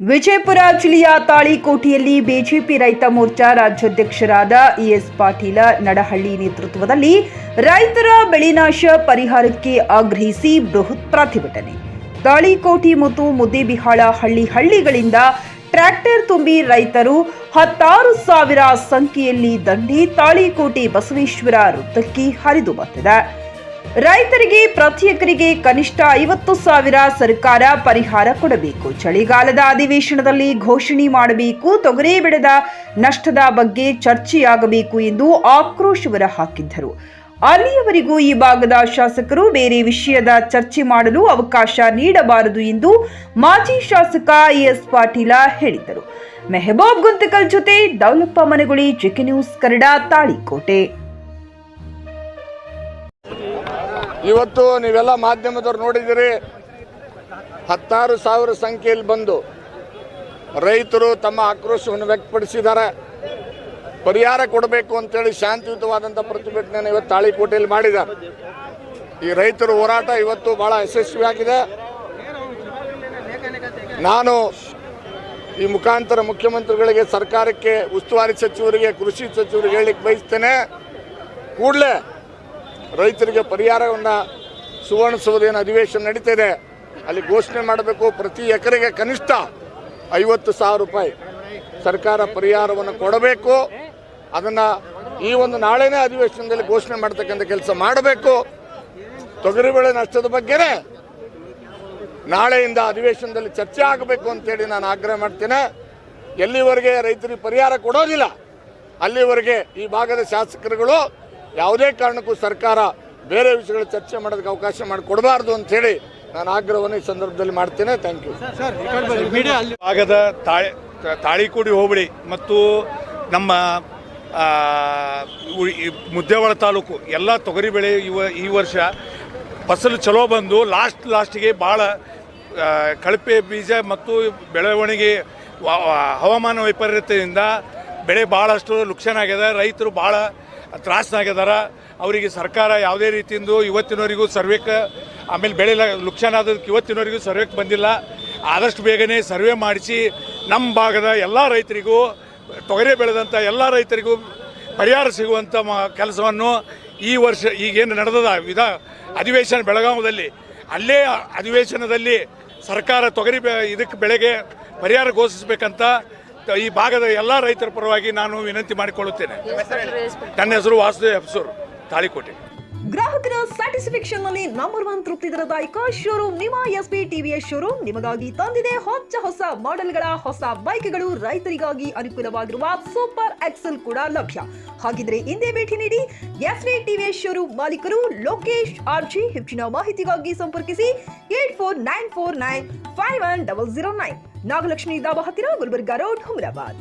ವಿಜಯಪುರ ಜಿಲ್ಲೆಯ ತಾಳಿಕೋಟೆಯಲ್ಲಿ ಬಿಜೆಪಿ ರೈತ ಮೋರ್ಚಾ ರಾಜ್ಯಾಧ್ಯಕ್ಷರಾದ ಇಎಸ್ ಪಾಟೀಲ ನಡಹಳ್ಳಿ ನೇತೃತ್ವದಲ್ಲಿ ರೈತರ ಬೆಳೆನಾಶ ಪರಿಹಾರಕ್ಕೆ ಆಗ್ರಹಿಸಿ ಬೃಹತ್ ಪ್ರತಿಭಟನೆ. ತಾಳಿಕೋಟೆ ಮತ್ತು ಮುದ್ದೇಬಿಹಾಳ ಹಳ್ಳಿಗಳಿಂದ ಟ್ರ್ಯಾಕ್ಟರ್ ತುಂಬಿ ರೈತರು 16,000 ಸಂಖ್ಯೆಯಲ್ಲಿ ದಂಡಿ ತಾಳಿಕೋಟೆ ಬಸವೇಶ್ವರ ವೃತ್ತಕ್ಕೆ ಹರಿದು ಬಂದಿದೆ. ರೈತರಿಗೆ ಪ್ರತಿ ಎಕರೆಗೆ ಕನಿಷ್ಠ 50,000 ಸರ್ಕಾರ ಪರಿಹಾರ ಕೊಡಬೇಕು. ಚಳಿಗಾಲದ ಅಧಿವೇಶನದಲ್ಲಿ ಘೋಷಣೆ ಮಾಡಬೇಕು. ತೊಗರಿ ಬೆಳೆದ ನಷ್ಟದ ಬಗ್ಗೆ ಚರ್ಚೆಯಾಗಬೇಕು ಎಂದು ಆಕ್ರೋಶ ಹೊರಹಾಕಿದ್ದರು. ಅಲ್ಲಿಯವರೆಗೂ ಈ ಭಾಗದ ಶಾಸಕರು ಬೇರೆ ವಿಷಯದ ಚರ್ಚೆ ಮಾಡಲು ಅವಕಾಶ ನೀಡಬಾರದು ಎಂದು ಮಾಜಿ ಶಾಸಕ ಇಎಸ್ ಪಾಟೀಲ ಹೇಳಿದರು. ಮೆಹಬೂಬ್ ಗುಂತಕಲ್ ಜೊತೆ ದೌಲಪ್ಪ ಮನೆಗುಳಿ, ಜಿಕೆ ನ್ಯೂಸ್ ಕನ್ನಡ, ತಾಳಿಕೋಟೆ. ಇವತ್ತು ನೀವೆಲ್ಲ ಮಾಧ್ಯಮದವ್ರು ನೋಡಿದಿರಿ, 16,000 ಸಂಖ್ಯೆಯಲ್ಲಿ ಬಂದು ರೈತರು ತಮ್ಮ ಆಕ್ರೋಶವನ್ನು ವ್ಯಕ್ತಪಡಿಸಿದ್ದಾರೆ. ಪರಿಹಾರ ಕೊಡಬೇಕು ಅಂತೇಳಿ ಶಾಂತಿಯುತವಾದಂಥ ಪ್ರತಿಭಟನೆಯನ್ನು ಇವತ್ತು ತಾಳಿಕೋಟೆಯಲ್ಲಿ ಮಾಡಿದ್ದಾರೆ. ಈ ರೈತರ ಹೋರಾಟ ಇವತ್ತು ಬಹಳ ಯಶಸ್ವಿಯಾಗಿದೆ. ನಾನು ಈ ಮುಖಾಂತರ ಮುಖ್ಯಮಂತ್ರಿಗಳಿಗೆ, ಸರ್ಕಾರಕ್ಕೆ, ಉಸ್ತುವಾರಿ ಸಚಿವರಿಗೆ, ಕೃಷಿ ಸಚಿವರಿಗೆ ಹೇಳಲಿಕ್ಕೆ ಬಯಸ್ತೇನೆ, ಕೂಡಲೇ ರೈತರಿಗೆ ಪರಿಹಾರವನ್ನು ಸುವರ್ಣಸೌಧೇನ ಅಧಿವೇಶನ ನಡೀತಿದೆ, ಅಲ್ಲಿ ಘೋಷಣೆ ಮಾಡಬೇಕು. ಪ್ರತಿ ಎಕರೆಗೆ ಕನಿಷ್ಠ 50,000 ರೂಪಾಯಿ ಸರ್ಕಾರ ಪರಿಹಾರವನ್ನು ಕೊಡಬೇಕು. ಅದನ್ನು ಈ ಒಂದು ನಾಳೆನೇ ಅಧಿವೇಶನದಲ್ಲಿ ಘೋಷಣೆ ಮಾಡ್ತಕ್ಕಂಥ ಕೆಲಸ ಮಾಡಬೇಕು. ತೊಗರಿ ಬೆಳೆ ನಷ್ಟದ ಬಗ್ಗೆನೇ ನಾಳೆಯಿಂದ ಅಧಿವೇಶನದಲ್ಲಿ ಚರ್ಚೆ ಆಗಬೇಕು ಅಂತೇಳಿ ನಾನು ಆಗ್ರಹ ಮಾಡ್ತೇನೆ. ಎಲ್ಲಿವರೆಗೆ ರೈತರಿಗೆ ಪರಿಹಾರ ಕೊಡೋದಿಲ್ಲ ಅಲ್ಲಿವರೆಗೆ ಈ ಭಾಗದ ಶಾಸಕರುಗಳು ಯಾವುದೇ ಕಾರಣಕ್ಕೂ ಸರ್ಕಾರ ಬೇರೆ ವಿಷಯಗಳ ಚರ್ಚೆ ಮಾಡೋದಕ್ಕೆ ಅವಕಾಶ ಮಾಡಿಕೊಡಬಾರ್ದು ಅಂತೇಳಿ ನಾನು ಆಗ್ರಹವನ್ನು ಈ ಸಂದರ್ಭದಲ್ಲಿ ಮಾಡ್ತೇನೆ. Thank you. ಭಾಗದ ತಾಳಿಕೋಟೆ ಹೋಬಳಿ ಮತ್ತು ನಮ್ಮ ಮುದ್ದೇಬಿಹಾಳ ತಾಲೂಕು ಎಲ್ಲ ತೊಗರಿ ಬೆಳೆ ಈ ವರ್ಷ ಫಸಲು ಚಲೋ ಬಂದು ಲಾಸ್ಟಿಗೆ ಭಾಳ ಕಳಪೆ ಬೀಜ ಮತ್ತು ಬೆಳವಣಿಗೆ ಹವಾಮಾನ ವೈಪರೀತ್ಯದಿಂದ ಬೆಳೆ ಭಾಳಷ್ಟು ನುಕ್ಸಾನ ಆಗ್ಯದ. ರೈತರು ಭಾಳ ತ್ರಾಸನಾಗಿದಾರ. ಅವರಿಗೆ ಸರ್ಕಾರ ಯಾವುದೇ ರೀತಿಯಿಂದ ಇವತ್ತಿನವರೆಗೂ ಸರ್ವೇಕ್ಕೆ, ಆಮೇಲೆ ಬೆಳೆ ನುಕ್ಸಾನ ಆದದಕ್ಕೆ ಇವತ್ತಿನವರೆಗೂ ಸರ್ವೇಕ್ಕೆ ಬಂದಿಲ್ಲ. ಆದಷ್ಟು ಬೇಗನೆ ಸರ್ವೆ ಮಾಡಿಸಿ ನಮ್ಮ ಭಾಗದ ಎಲ್ಲ ರೈತರಿಗೂ, ತೊಗರಿ ಬೆಳೆದಂಥ ಎಲ್ಲ ರೈತರಿಗೂ ಪರಿಹಾರ ಸಿಗುವಂಥ ಕೆಲಸವನ್ನು ಈ ವರ್ಷ ಈಗೇನು ನಡೆದದ ಅಧಿವೇಶನ ಬೆಳಗಾವದಲ್ಲಿ, ಅಲ್ಲೇ ಅಧಿವೇಶನದಲ್ಲಿ ಸರ್ಕಾರ ತೊಗರಿ ಇದಕ್ಕೆ ಬೆಳೆಗೆ ಪರಿಹಾರ ಘೋಷಿಸಬೇಕಂತ ಈ ಭಾಗದ ಎಲ್ಲ ರೈತರ ಪರವಾಗಿ ನಾನು ವಿನಂತಿ ಮಾಡಿಕೊಳ್ಳುತ್ತೇನೆ. ನನ್ನ ಹೆಸರು ವಾಸುದೇವ್ ಅಫ್ಸೂರ್, ತಾಳಿಕೋಟೆ. ಗ್ರಾಹಕರ ಸ್ಯಾಟಿಸ್ಫ್ಯಾಕ್ಷನ್ ನಲ್ಲಿ ನಂಬರ್ 1 ತೃಪ್ತಿ ದರದಾಯಕ ಶೋರೂಮ್ ನಿಮ್ಮ ಎಸ್ಪಿ ಟಿವಿಎಸ್ ಶೋರೂಮ್ ನಿಮಗಾಗಿ ತಂದಿದೆ ಹೊಸ ಮಾಡೆಲ್ಗಳ ಹೊಸ ಬೈಕ್ಗಳು. ರೈತರಿಗಾಗಿ ಅನುಕೂಲವಾಗಿರುವ ಸೂಪರ್ ಎಕ್ಸೆಲ್ ಕೂಡ ಲಭ್ಯ. ಹಾಗಿದ್ರೆ ಹಿಂದೆ ಭೇಟಿ ನೀಡಿ ಎಸ್ಪಿ ಟಿವಿಎಸ್ ಶೋರೂಮ್ ಮಾಲೀಕರು ಲೋಕೇಶ್ ಆರ್ಜಿ. ಹೆಚ್ಚಿನ ಮಾಹಿತಿಗಾಗಿ ಸಂಪರ್ಕಿಸಿ 8494951009, ನಾಗಲಕ್ಷ್ಮಿ ದಾಬಾ ಹತ್ತಿರ, ಗುಲ್ಬರ್ಗಾ ರೋಡ್, ಹುಮರಾಬಾದ್.